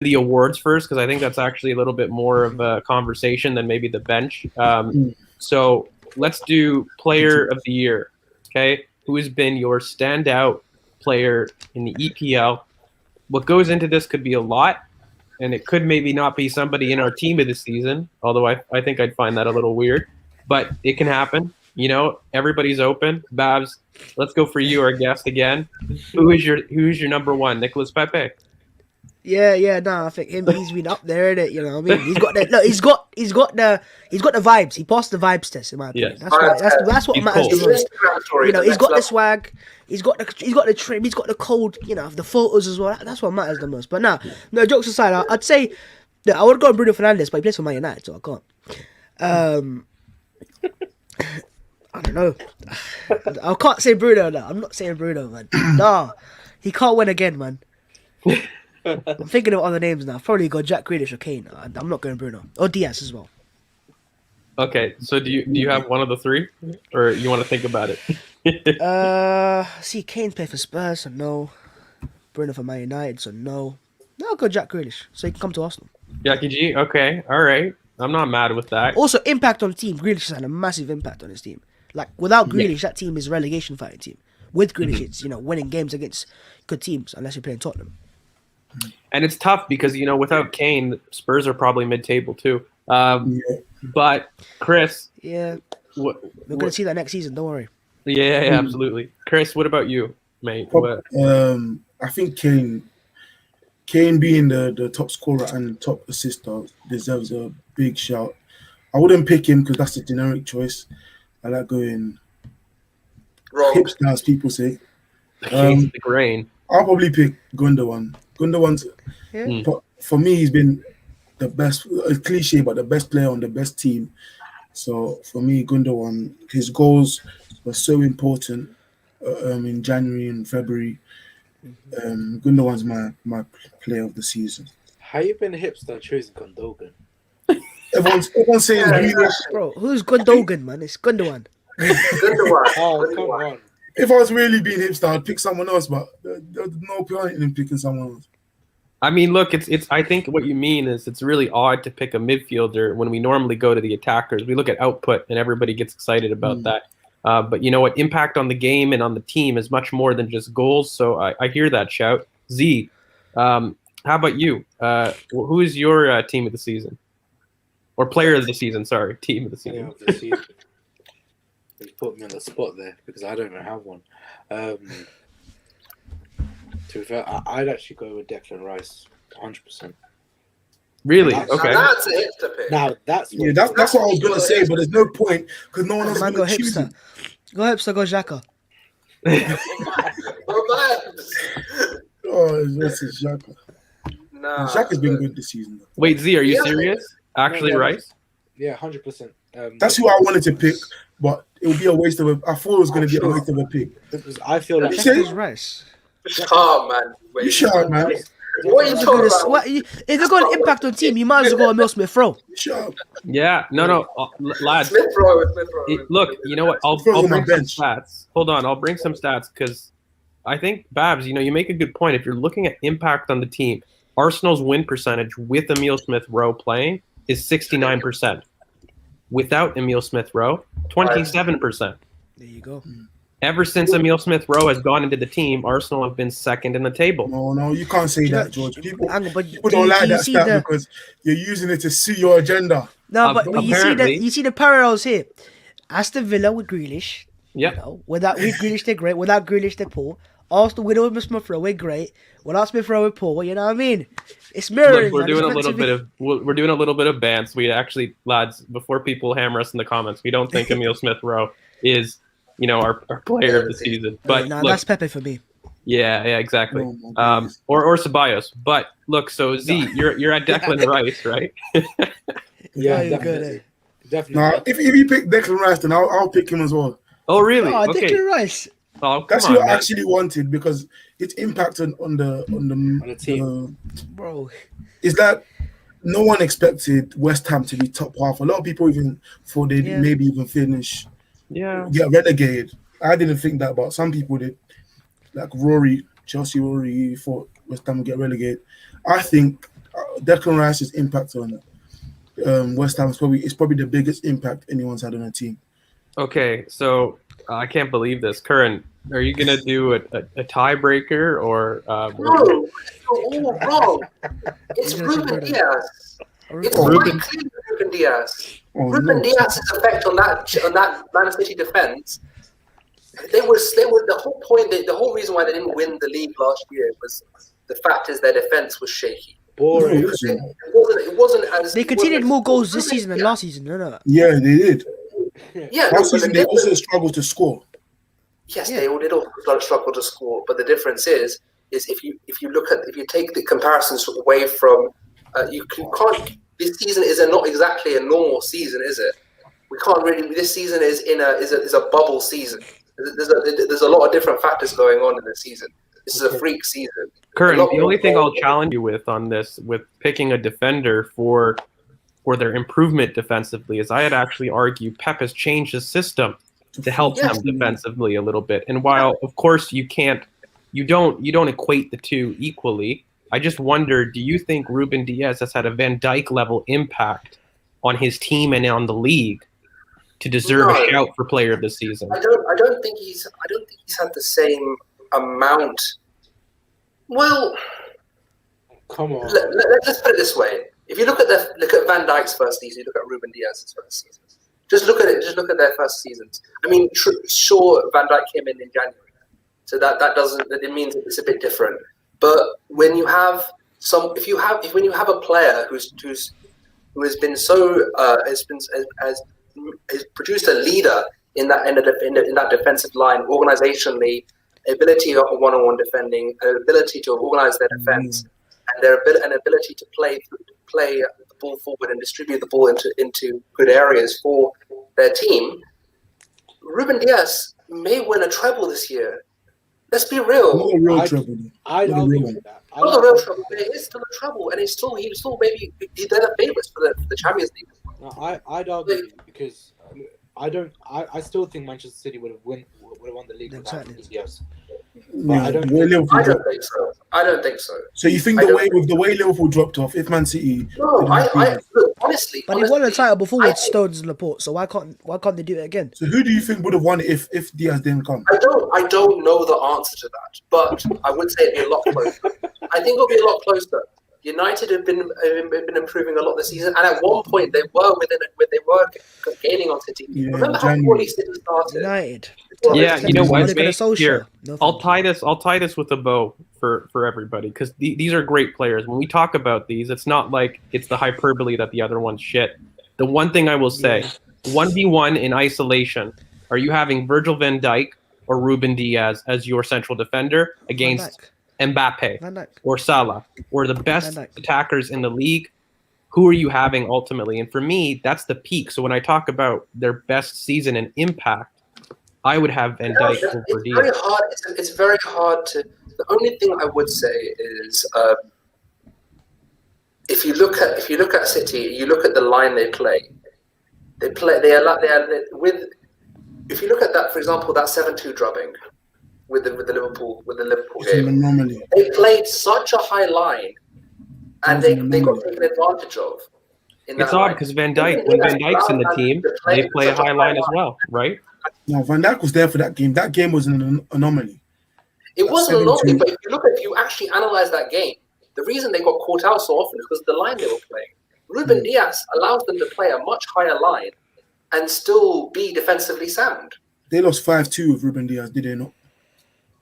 the awards first because I think that's actually a little bit more of a conversation than maybe the bench. So let's do Player of the Year. Okay, who has been your standout player in the EPL? What goes into this could be a lot, and it could maybe not be somebody in our team of the season, although I think I'd find that a little weird, but it can happen. Everybody's open. Babs, let's go for you, our guest again. Who's your number one? Nicolas Pepe? Yeah, no, I think he's been up there, innit? You know what I mean? He's got the look, he's got the vibes. He passed the vibes test, in my opinion. Yes. That's what He's matters cold. the most. He's got the swag, he's got the trim, he's got the cold, the photos as well. That's what matters the most. But no, jokes aside, I'd say that I would go on Bruno Fernandes, but he plays for Man United, so I can't. I don't know. I can't say Bruno. No, I'm not saying Bruno, man. Nah, he can't win again, man. I'm thinking of other names now. I've probably got Jack Grealish or Kane. I'm not going Bruno or Diaz as well. Okay, so do you have one of the three, or you want to think about it? See, Kane's played for Spurs, so no. Bruno for Man United, so no. No, I'll go Jack Grealish, so he can come to Arsenal. Jackie G, okay, all right. I'm not mad with that. Also, impact on the team. Grealish has had a massive impact on his team. Like, without Grealish, that team is a relegation fighting team. With Grealish, it's, winning games against good teams, unless you're playing Tottenham. And it's tough because, without Kane, Spurs are probably mid-table too. But, Chris... Yeah, we're going to see that next season, don't worry. Yeah, absolutely. Chris, what about you, mate? I think Kane being the top scorer and top assister deserves a big shout. I wouldn't pick him because that's a generic choice. I like going hipster, as people say. Kane's the grain. I'll probably pick Gundogan. Gundogan's, for me, he's been the best, a cliche, but the best player on the best team. So for me, Gundogan, his goals were so important in January and February. Gundogan's my player of the season. How you been a hipster choosing Gundogan? Everyone's saying Grealish. Bro, who's Gundogan, man? It's Gundogan. Oh, come on. If I was really being hipster, I'd pick someone else, but there's no point in picking someone else. I mean, look, it's. I think what you mean is it's really odd to pick a midfielder when we normally go to the attackers. We look at output, and everybody gets excited about that. But you know what? Impact on the game and on the team is much more than just goals. So I hear that shout. Z, how about you? Who is your team of the season? Or player of the season, sorry. Team of the season. Player of the season. You put me on the spot there because I don't even have one. To be fair, I'd actually go with Declan Rice, 100%. Really? Okay. Now that's a hipster pick. Now that's what that's what I was gonna say, but there's no point because no one else Man, is go gonna choose hipster. him. Go hipster, go Xhaka. Oh, this is Xhaka. Nah. Xhaka's been good this season. Wait, Z, are you serious? Actually, No, Rice? Yeah, 100%. That's who I wanted to pick, but it would be a waste of I thought it was going to be a waste of a pick. Because I feel like You say- Xhaka's Rice. Calm, man. Wait, You shut up, man. What are you talking about? If they're going to impact on team, you might as well go on Will Smith Rowe. Shut up. Yeah. No. Lads. Smith Rowe. Look, you know what? I'll Throw him on bring some bench. stats. Hold on. I'll bring some stats because I think, Babs, you make a good point. If you're looking at impact on the team, Arsenal's win percentage with Emile Smith-Rowe playing is 69%. Without Emile Smith-Rowe, 27%. There you go. Ever since Emile Smith-Rowe has gone into the team, Arsenal have been second in the table. No, you can't say that, George. People But don't like you that see stat because you're using it to suit your agenda. No, but apparently- you see the parallels here. Aston Villa with Grealish. Yep. With Grealish they're great. Without Grealish they're poor. Arsenal with Smith-Rowe we're great. Without Smith-Rowe we're poor. You know what I mean? It's mirroring. Look, we're man. doing It's a meant little to be- bit of bants. We actually, lads, before people hammer us in the comments, we don't think Emile Smith-Rowe is, our player of the season. But no, look, that's Pepe for me. yeah, exactly. Oh, my goodness. Or Ceballos. But look, so Z, you're at Declan Rice, right? yeah, you're good, definitely. Now, if you pick Declan Rice, then I'll pick him as well. Oh, really? Oh, Okay. Declan Rice. Oh, come That's on, who I man. actually wanted because its impact on the team. Bro. Is that no one expected West Ham to be top half. A lot of people even thought they'd maybe even finish, get relegated. I didn't think that, but some people did. Like Chelsea Rory thought West Ham would get relegated. I think Declan Rice's impact on West Ham is probably the biggest impact anyone's had on a team. Okay, so I can't believe this. Curran, are you gonna do a tiebreaker or? No, you're all wrong. It's You're gonna say Ruben Bruno. Diaz. It's Ruben. quite clearly Ruben Diaz. Oh, Ruben no. Diaz's effect on that Man City defense. They were the whole point. The whole reason why they didn't win the league last year was the fact is their defense was shaky. Boring. It wasn't as They it conceded wasn't- more goals this Ruben season than Diaz- last season. No. Yeah, they did. Yeah, no, Last but season the they also difference- struggled to score. Yes, they all did also struggle to score, but the difference is if you take the comparisons away from you can't. This season is not exactly a normal season, is it? We can't really. This season is a bubble season. There's a lot of different factors going on in this season. This is a freak season. Curran, A lot the more only thing I'll goals. challenge you with on this, with picking a defender for their improvement defensively, is I had actually argued Pep has changed his system to help Yes. them defensively a little bit. And while of course you don't equate the two equally, I just wonder, do you think Ruben Diaz has had a Van Dijk level impact on his team and on the league to deserve No. a shout for player of the season? I don't think he's had the same amount. Well, Come on. let's put it this way: if you look at Van Dijk's first season, you look at Ruben Diaz's first season. Just look at it. Just look at their first seasons. I mean, sure, Van Dijk came in January, so that it means it's a bit different. But when you have when you have a player who has been so has produced a leader in that defensive line organizationally, ability of one-on-one defending, ability to organize their defense, and their ability to play the ball forward and distribute the ball into good areas for their team. Ruben Diaz may win a treble this year. Let's be real. Not a real trouble. I'd Not a argue real with one. that. Not a real trouble, but it is still a trouble, and he still maybe they're the favourites for the Champions League. No, I'd argue because I still think Manchester City would have won the league without Exactly. Ruben Diaz. Yeah, I don't the way Liverpool I don't dropped- think so. I don't think so. So you think I the don't- way Liverpool dropped off, if Man City No, didn't look, honestly. But they won the title before I with Stones and Laporte, so why can't they do it again? So who do you think would have won it if Diaz didn't come? I don't know the answer to that, but I would say it'd be a lot closer. I think it'll be a lot closer. United have been improving a lot this season, and at one point they were gaining on City. Yeah, Remember how January. poorly City started? United. Yeah, you know what, Look at the mate? Solskjaer. Here, No I'll thank tie this with a bow for everybody, because these are great players. When we talk about these, it's not like it's the hyperbole that the other one's shit. The one thing I will say, 1v1 in isolation, are you having Virgil van Dijk or Ruben Diaz as your central defender against Mbappe Van Dijk. or Salah or the best Van Dijk. attackers in the league? Who are you having ultimately? And for me, that's the peak. So when I talk about their best season and impact, I would have Van Dijk over It's Diaz. very hard. It's very hard to. The only thing I would say is, if you look at City, you look at the line they play. They are with. If you look at that, for example, that 7-2 drubbing with the Liverpool It's an game, anomaly. they played such a high line, and It's an they got anomaly. taken advantage of. In It's that odd line. because Van Dijk, when Van Dijk's in the team, they play a high line as well, right? No, Van Dijk was there for that game. That game was an anomaly. It wasn't an 7-2. anomaly, but if you actually analyze that game, the reason they got caught out so often is because of the line they were playing. Ruben Diaz allows them to play a much higher line and still be defensively sound. They lost 5-2 with Ruben Diaz, did they not?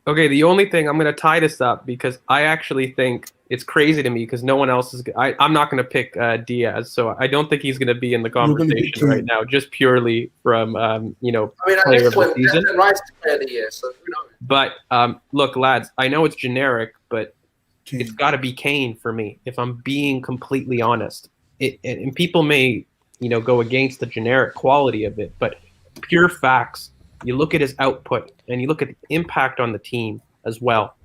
Okay, the only thing I'm going to tie this up because I actually think it's crazy to me because no one else is. I'm not going to pick Diaz, so I don't think he's going to be in the gonna pick conversation Kane. right now, just purely from I mean, player at this of the point, season. Declan Rice is player of the year, so who knows? But look, lads, I know it's generic, but Kane. it's got to be Kane for me if I'm being completely honest. And people may go against the generic quality of it, but pure facts. You look at his output and you look at the impact on the team as well.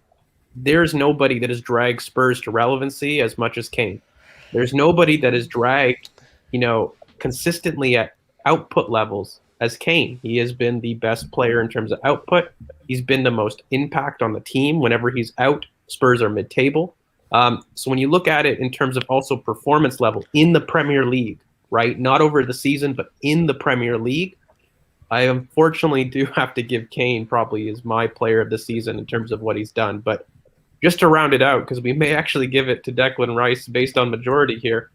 There's nobody that has dragged Spurs to relevancy as much as Kane. There's nobody that has dragged, consistently at output levels as Kane. He has been the best player in terms of output. He's been the most impact on the team. Whenever he's out, Spurs are mid-table. So when you look at it in terms of also performance level in the Premier League, right, not over the season, but in the Premier League, I unfortunately do have to give Kane probably as my player of the season in terms of what he's done. But just to round it out, because we may actually give it to Declan Rice based on majority here,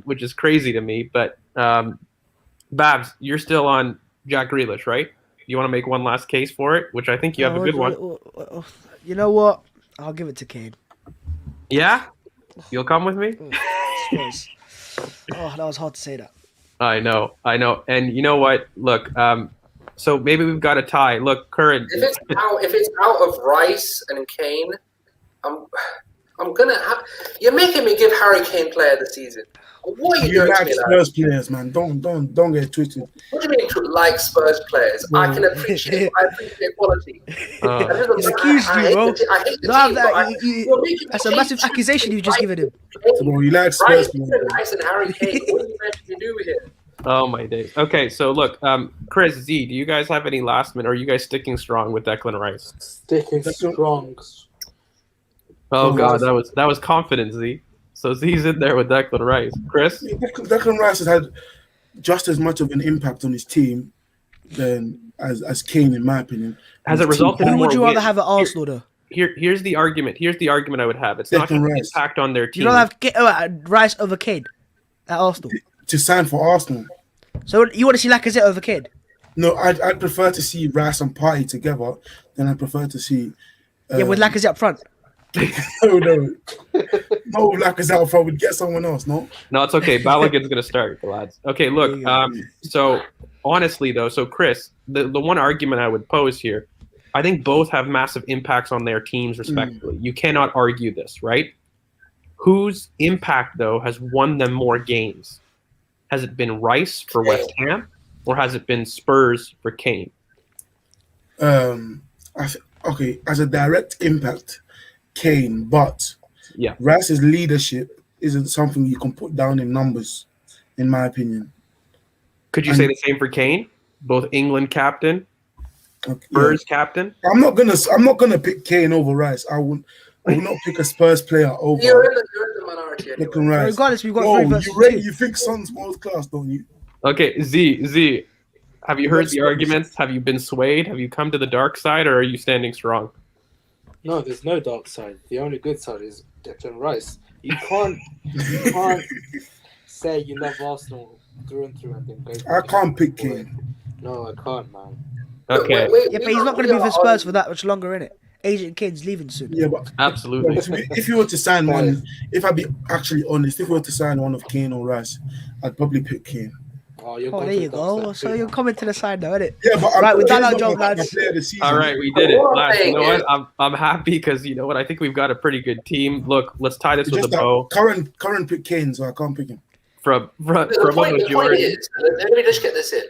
which is crazy to me. But Babs, you're still on Jack Grealish, right? You want to make one last case for it, which I think you have a good one. You know what? I'll give it to Kane. Yeah? You'll come with me? Oh, that was hard to say that. I know. And you know what? Look, so maybe we've got a tie. Look, current. If it's out of Rice and Kane, I'm gonna. You're making me give Harry Kane player of the season. What are you doing like to me, Spurs players, man. Don't get it twisted. What do you mean like Spurs players? I can appreciate quality. He's accused you, bro. I hate the team, that's a massive accusation you just given him. Bro, you like Spurs players. Rice and Harry Kane. What are you meant to do here? Oh my days. Okay, so look, Chris, Z, do you guys have any last minute? Or are you guys sticking strong with Declan Rice? Sticking strong. Oh God, that was confident, Z. So Z's in there with Declan Rice. Chris? Declan Rice has had just as much of an impact on his team than as Kane, in my opinion. Has it resulted in Who more would you rather wins? have at Arsenal, though? Here's the argument. Here's the argument I would have. It's not just Declan the Rice. impact on their team. You don't have Rice over Kane at Arsenal. To sign for Arsenal. So you want to see Lacazette over Kane? No, I'd prefer to see Rice and Partey together than I prefer to see. With Lacazette up front. No, Lacazette up front would get someone else. No, it's okay. Balogun's gonna start, lads. Okay, look. So honestly, though, so Chris, the one argument I would pose here, I think both have massive impacts on their teams respectively. You cannot argue this, right? Whose impact though has won them more games? Has it been Rice for West Ham, or has it been Spurs for Kane? Okay, as a direct impact, Kane, but Rice's leadership isn't something you can put down in numbers, in my opinion. Could you say the same for Kane? Both England captain, Spurs captain. I'm not gonna pick Kane over Rice. I will not pick a Spurs player over. You're in the minority anyway. Rice. Regardless, we've got 3 versus 2. You think Son's world class, don't you? Okay, Z. Have you heard the arguments? Have you been swayed? Have you come to the dark side, or are you standing strong? No, there's no dark side. The only good side is Declan Rice. You can't say you love Arsenal through and through and then go. I can't pick Kane. No, I can't, man. Okay. Yeah, but he's not going to be with Spurs for that much longer, innit? Agent Kane's leaving soon. Yeah, but absolutely. If you were to sign one, if I be actually honest, if you were to sign one of Kane or Rice, I'd probably pick Kane. Oh, there you go. So you're coming to the side now, innit? Yeah, but right, with that job, lads. All right, we did it. Lads, you know what? I'm happy because you know what? I think we've got a pretty good team. Look, let's tie this with a bow. Current pick Kane, so I can't pick him. From the point is, let me just get this in.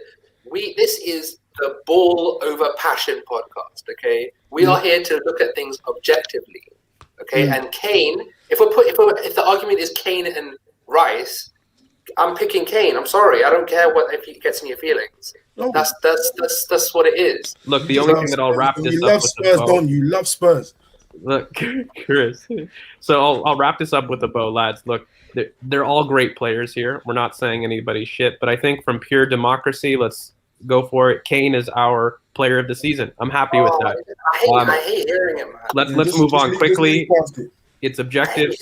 This is the ball over passion podcast. Okay, we are here to look at things objectively. Okay, and Kane. If the argument is Kane and Rice, I'm picking Kane. I'm sorry. I don't care if it gets in your feelings. No. That's what it is. Look, the only thing that I'll wrap this up with. You love Spurs, don't you? You love Spurs. Look, Chris. So I'll wrap this up with a bow, lads. Look, they're all great players here. We're not saying anybody's shit, but I think from pure democracy, let's go for it. Kane is our player of the season. I'm happy with that. I hate hearing it, man. Let's move on quickly. It's objective. So